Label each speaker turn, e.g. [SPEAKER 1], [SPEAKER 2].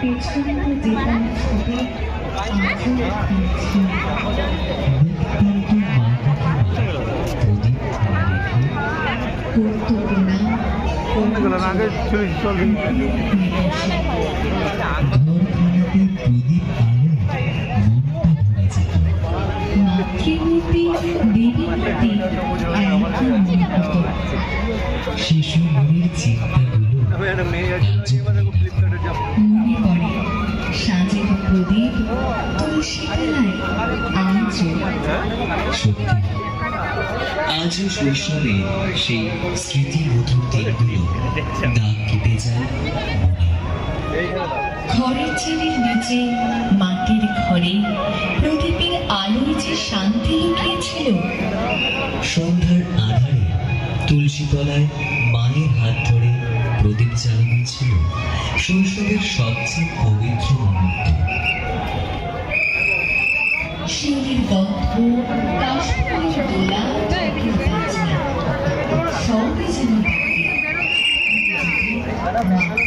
[SPEAKER 1] পেছনে জীবন ছবি আজও খুঁজছি। করতো প্রণাম
[SPEAKER 2] আগে চলে চল
[SPEAKER 1] মাতৃমূর্তি দেবীমূর্তি
[SPEAKER 3] শিশু মনের চিন্তাগুলো
[SPEAKER 1] মনে পড়ে সাজের প্রদীপ তুলসী তলায় আজও।
[SPEAKER 3] সত্যি আজও শৈশবে সেই স্মৃতিমধুর দিনগুলো দাগ কেটে যায় মনে।
[SPEAKER 1] ঘরের চালের নিচে মাটির ঘরে প্রদীপের আলোয় যে শান্তি লুকিয়েছিল।
[SPEAKER 3] সন্ধ্যার আধারে তুলসী তলায় মায়ের হাত ধরে প্রদীপ জ্বালানো ছিল শৈশবের সবচেয়ে পবিত্র মুহূর্ত।
[SPEAKER 1] শিউলির গন্ধ, কাশফুলের দোলা,